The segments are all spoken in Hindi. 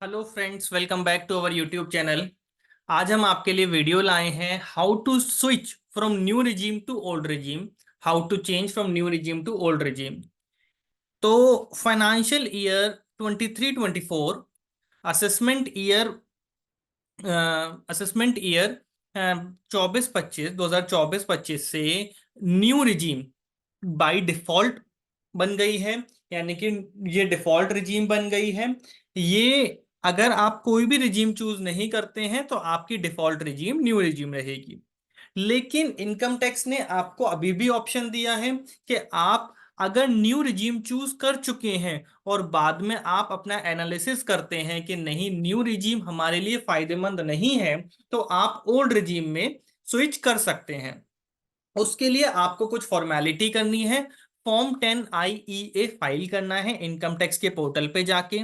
Hello friends, welcome back to our YouTube channel. आज हम आपके लिए वीडियो लाए हैं how to switch from new regime to old regime, how to change from new regime to old regime. तो financial year 23-24, assessment year assessment year 24-25, 2024-25 से न्यू रिजीम बाय डिफॉल्ट बन गई है। यानी कि ये डिफॉल्ट रिजीम बन गई है। ये अगर आप कोई भी रिजीम चूज नहीं करते हैं तो आपकी डिफॉल्ट रिजीम न्यू रिजीम रहेगी। लेकिन इनकम टैक्स ने आपको अभी भी ऑप्शन दिया है कि आप अगर न्यू रिजीम चूज कर चुके हैं और बाद में आप अपना एनालिसिस करते हैं कि नहीं, न्यू रिजीम हमारे लिए फायदेमंद नहीं है, तो आप ओल्ड रिजीम में स्विच कर सकते हैं। उसके लिए आपको कुछ फॉर्मेलिटी करनी है। फॉर्म 10 IEA फाइल करना है इनकम टैक्स के पोर्टल पे जाके।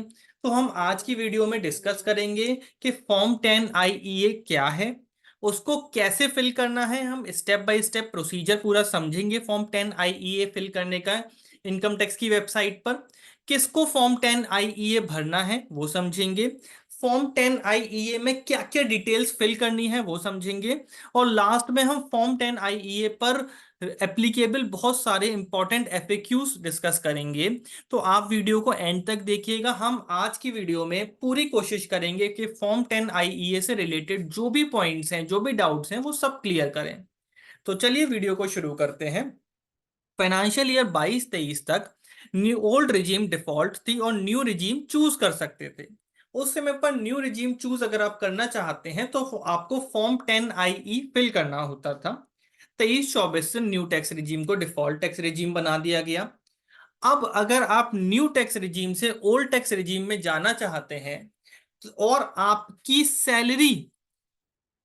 तो हम आज की वीडियो में डिस्कस करेंगे कि फॉर्म 10 IEA क्या है, उसको कैसे फिल करना है। हम स्टेप बाय स्टेप प्रोसीजर पूरा समझेंगे फॉर्म 10 IEA फिल करने का। इनकम टैक्स की वेबसाइट पर किसको फॉर्म 10 IEA भरना है वो समझेंगे। फॉर्म 10 IEA में क्या क्या डिटेल्स फिल करनी है वो समझेंगे। और लास्ट में हम फॉर्म 10 IEA पर एप्लीकेबल बहुत सारे इंपॉर्टेंट एफएक्यूज डिस्कस करेंगे। तो आप वीडियो को एंड तक देखिएगा। हम आज की वीडियो में पूरी कोशिश करेंगे कि फॉर्म 10 IEA से रिलेटेड जो भी पॉइंट्स हैं, जो भी डाउट्स हैं, वो सब क्लियर करें। तो चलिए वीडियो को शुरू करते हैं। फाइनेंशियल ईयर 22-23 तक न्यू ओल्ड रिजीम डिफॉल्ट थी और न्यू रिजीम चूज कर सकते थे। उस समय पर न्यू रिजीम चूज अगर आप करना चाहते हैं तो आपको फॉर्म 10 IE फिल करना होता था। 23-24 से न्यू टैक्स रिजीम को डिफॉल्ट टैक्स रिजीम बना दिया गया। अब अगर आप न्यू टैक्स रिजीम से ओल्ड टैक्स रिजीम में जाना चाहते हैं और आपकी सैलरी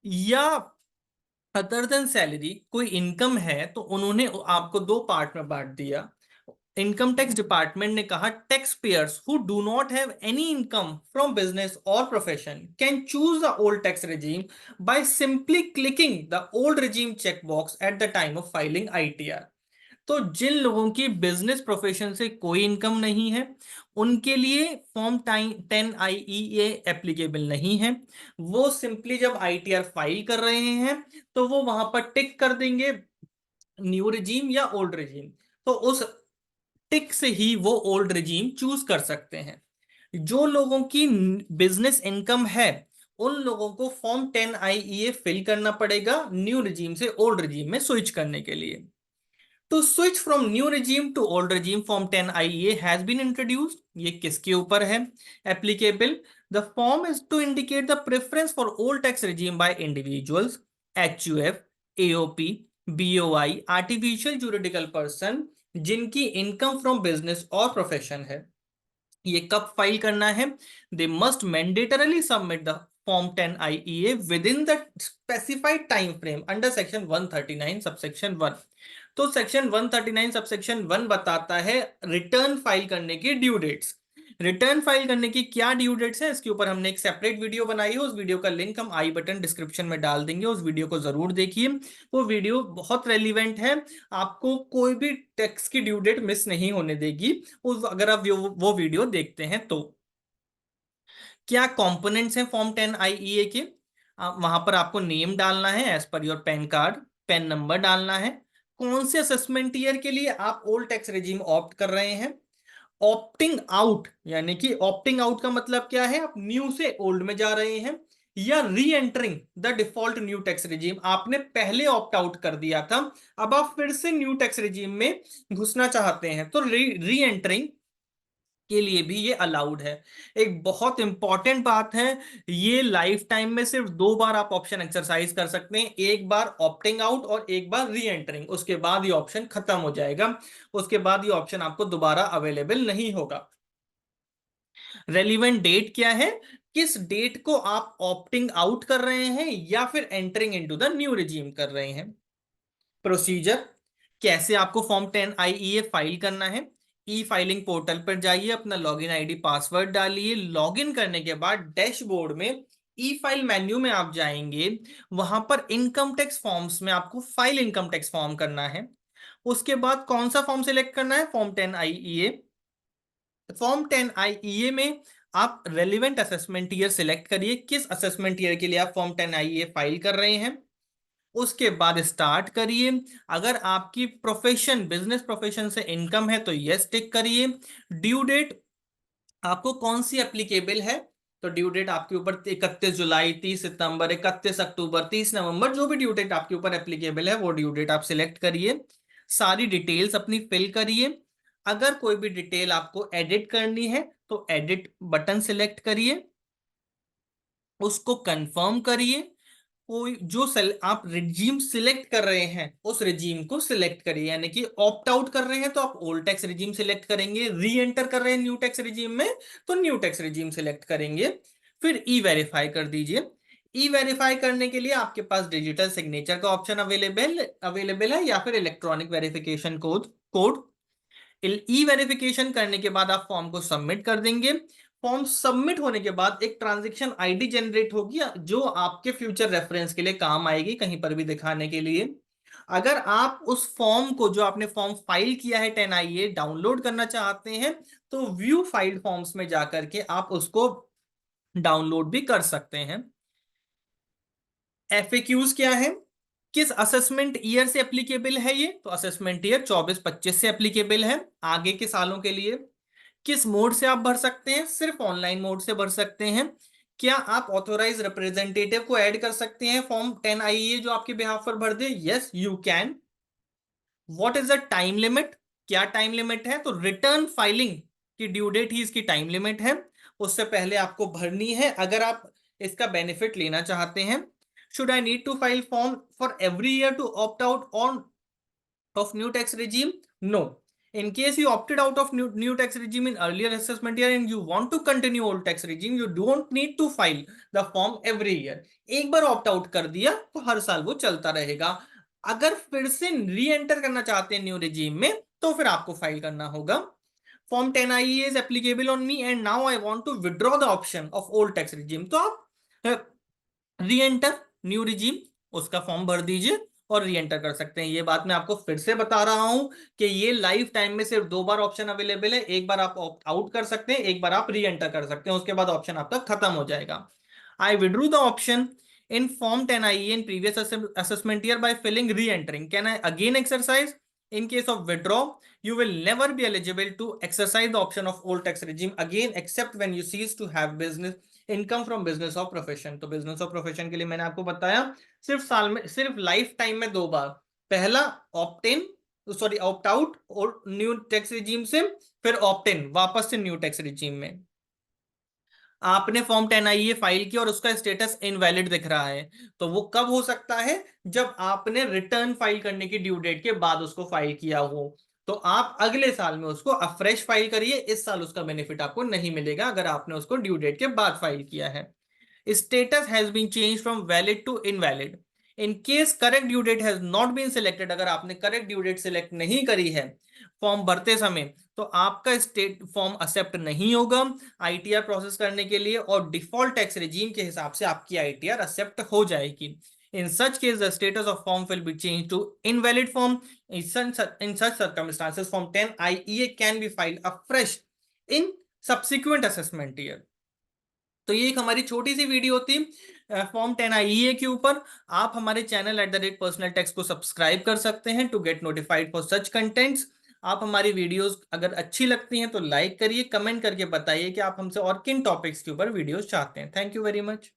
या अदर देन सैलरी कोई इनकम है, तो उन्होंने आपको दो पार्ट में बांट दिया। इनकम टैक्स डिपार्टमेंट ने कहा tax payers who do not have any income from business और profession can choose the old tax regime by simply clicking the old regime checkbox at the time of filing ITR। तो जिन लोगों की बिजनेस प्रोफेशन से कोई इनकम नहीं है, उनके लिए फॉर्म 10 IEA एप्लीकेबल नहीं है। वो सिंपली जब ITR फाइल कर रहे हैं तो वो वहां पर टिक कर देंगे न्यू रिजीम या ओल्ड रिजीम। तो उस टिक से ही वो ओल्ड रिजीम चूज कर सकते हैं। जो लोगों की बिजनेस इनकम है, उन लोगों को फॉर्म 10 IEA फिल करना पड़ेगा न्यू रिजीम से ओल्ड रिजीम में स्विच करने के लिए। To switch from new regime to old regime, form 10 IEA has been introduced. ये किसके ऊपर है applicable? The form is to indicate the preference for old tax regime by individuals, HUF, AOP, BOI, artificial juridical person जिनकी इनकम फ्रॉम बिजनेस और प्रोफेशन है। ये कब फाइल करना है? They must mandatorily submit the form 10 IEA with in the specified time frame under section 139 subsection 1। तो सेक्शन 139 सबसेक्शन 1 बताता है रिटर्न फाइल करने की ड्यू डेट्स। रिटर्न फाइल करने की क्या ड्यू डेट्स है, इसके ऊपर हमने एक सेपरेट वीडियो बनाई है। उस वीडियो का लिंक हम आई बटन डिस्क्रिप्शन में डाल देंगे, उस वीडियो को जरूर देखिए। वो वीडियो बहुत रेलिवेंट है, आपको कोई भी टैक्स की ड्यू डेट मिस नहीं होने देगी उस अगर आप वो वीडियो देखते हैं तो। क्या कंपोनेंट्स हैं फॉर्म 10 IEA के? वहां पर आपको नेम डालना है as per your PAN card, PAN number डालना है, कौन से असेसमेंट ईयर के लिए आप ओल्ड टैक्स regime ऑप्ट कर रहे हैं। ऑप्टिंग आउट, यानी कि ऑप्टिंग आउट का मतलब क्या है, आप न्यू से ओल्ड में जा रहे हैं, या री entering the default new tax regime, आपने पहले ऑप्ट आउट कर दिया था, अब आप फिर से न्यू टैक्स regime में घुसना चाहते हैं, तो री एंटरिंग के लिए भी ये अलाउड है। एक बहुत इंपॉर्टेंट बात है, ये लाइफ टाइम में सिर्फ दो बार आप ऑप्शन एक्सरसाइज कर सकते हैं, एक बार ऑप्टिंग आउट और एक बार री एंटरिंग। उसके बाद ये ऑप्शन खत्म हो जाएगा, उसके बाद ये ऑप्शन आपको दोबारा अवेलेबल नहीं होगा। रेलिवेंट डेट क्या है, किस डेट को आप ऑप्टिंग आउट कर रहे हैं या फिर entering into the new regime कर रहे हैं। प्रोसीजर, कैसे आपको फॉर्म 10 IEA फाइल करना है। ई फाइलिंग पोर्टल पर जाइए, अपना लॉगिन आईडी पासवर्ड डालिए। लॉगिन करने के बाद डैशबोर्ड में ई फाइल मेन्यू में आप जाएंगे, वहां पर इनकम टैक्स फॉर्म्स में आपको फाइल इनकम टैक्स फॉर्म करना है। उसके बाद कौन सा फॉर्म सिलेक्ट करना है, फॉर्म 10 IEA। फॉर्म 10 IEA में आप रेलिवेंट असेसमेंट ईयर सिलेक्ट करिए, किस असेसमेंट ईयर के लिए आप फॉर्म 10IE फाइल कर रहे हैं। उसके बाद स्टार्ट करिए। अगर आपकी प्रोफेशन बिजनेस प्रोफेशन से इनकम है तो यस टिक करिए। ड्यू डेट आपको कौन सी एप्लीकेबल है, तो ड्यू डेट आपके ऊपर 31 जुलाई, 30 सितंबर, 31 अक्टूबर, 30 नवंबर, जो भी ड्यू डेट आपके ऊपर एप्लीकेबल है वो ड्यू डेट आप सिलेक्ट करिए। सारी डिटेल्स अपनी फिल करिए। अगर कोई भी डिटेल आपको एडिट करनी है तो एडिट बटन सिलेक्ट करिए, उसको कंफर्म करिए। कोई जो आप रिजीम सिलेक्ट कर रहे हैं उस रिजीम को सिलेक्ट करिए, यानी कि ऑप्ट आउट कर रहे हैं तो आप ओल्ड टैक्स रिजीम सिलेक्ट करेंगे, री एंटर कर रहे हैं न्यू टैक्स रिजीम में तो न्यू टैक्स रिजीम सिलेक्ट करेंगे। फिर ई वेरीफाई कर दीजिए। ई वेरीफाई करने के लिए आपके पास डिजिटल सिग्नेचर का ऑप्शन अवेलेबल अवेलेबल है या फिर इलेक्ट्रॉनिक वेरिफिकेशन कोड। ई वेरिफिकेशन करने के बाद आप फॉर्म को सबमिट कर देंगे। फॉर्म सबमिट होने के बाद एक ट्रांजैक्शन आईडी जनरेट होगी जो आपके फ्यूचर रेफरेंस के लिए काम आएगी, कहीं पर भी दिखाने के लिए। अगर आप उस फॉर्म को, जो आपने फॉर्म फाइल किया है 10IE, डाउनलोड करना चाहते हैं तो व्यू फाइल फॉर्म्स में जाकर के आप उसको डाउनलोड भी कर सकते हैं। एफएक्यूज क्या है, किस असेसमेंट ईयर से एप्लीकेबल है ये, तो असेसमेंट ईयर 24-25 से एप्लीकेबल है आगे के सालों के लिए। किस मोड से आप भर सकते हैं, सिर्फ ऑनलाइन मोड से भर सकते हैं। क्या आप ऑथोराइज रिप्रेजेंटेटिव को ऐड कर सकते हैं फॉर्म 10IE जो आपके बिहाफ पर भर दे, yes you can. What is the time limit, क्या टाइम लिमिट है, तो रिटर्न फाइलिंग की ड्यू डेट ही इसकी टाइम लिमिट है, उससे पहले आपको भरनी है अगर आप इसका बेनिफिट लेना चाहते हैं। Should I need to file form for every year to opt out on of new tax regime? No. In case you opted out of new tax regime in earlier assessment year and you want to continue old tax regime, you don't need to file the form every year. एक बार ऑप्ट आउट कर दिया तो हर साल वो चलता रहेगा। अगर फिर से री एंटर करना चाहते हैं न्यू रिजीम में तो फिर आपको फाइल करना होगा। Form 10IE is applicable on me and now I want to withdraw the option of old tax regime, तो आप री एंटर न्यू रिजीम उसका फॉर्म भर दीजिए और री एंटर कर सकते हैं। ये बात मैं आपको फिर से बता रहा हूं कि ये लाइफ टाइम में सिर्फ 2 बार ऑप्शन अवेलेबल है, एक बार आप ऑप्ट आउट कर सकते हैं, एक बार आप री एंटर कर सकते हैं, उसके बाद ऑप्शन आपका खत्म हो जाएगा। I withdraw the option in form 10IE in previous assessment year by filling re-entering. Can I again exercise? In case of withdraw, you will never be eligible to exercise the option of old tax regime again except when you cease to have business income from business of profession. तो business of profession के लिए मैंने आपको बताया सिर्फ साल में, सिर्फ लाइफ टाइम में 2 बार, पहला ऑप्ट इन सॉरी ऑप्ट आउट और न्यू टैक्स रिजीम से, फिर ऑप्ट इन वापस से न्यू टैक्स रिजीम में। आपने फॉर्म 10IE फाइल किया और उसका स्टेटस इनवैलिड दिख रहा है, तो वो कब हो सकता है, जब आपने रिटर्न फाइल करने की ड्यू डेट के बाद उसको फाइल किया हो। तो आप अगले साल में उसको अफ्रेश फाइल करिए, इस साल उसका बेनिफिट आपको नहीं मिलेगा अगर आपने उसको ड्यू डेट के बाद फाइल किया है। Status has been change from valid to invalid in case correct due date has not been selected. अगर आपने करेक्ट ड्यू डेट सिलेक्ट नहीं करी है फॉर्म भरते समय तो आपका स्टेट फॉर्म एक्सेप्ट नहीं होगा आईटीआर प्रोसेस करने के लिए, और डिफॉल्ट टैक्स रिजीम के हिसाब से आपकी आईटीआर एक्सेप्ट हो जाएगी। In such case, the status of form will be changed to invalid form. In such circumstances, Form 10IE can be filed afresh in subsequent assessment year. तो ये एक हमारी छोटी सी वीडियो थी फॉर्म 10IE के ऊपर। आप हमारे चैनल @पर्सनल टैक्स को सब्सक्राइब कर सकते हैं to get notified for such contents. आप हमारी वीडियोस अगर अच्छी लगती हैं तो लाइक करिए, कमेंट करके बताइए कि आप हमसे और किन टॉपिक्स के ऊपर वीडियोस चाहते हैं। Thank you very much.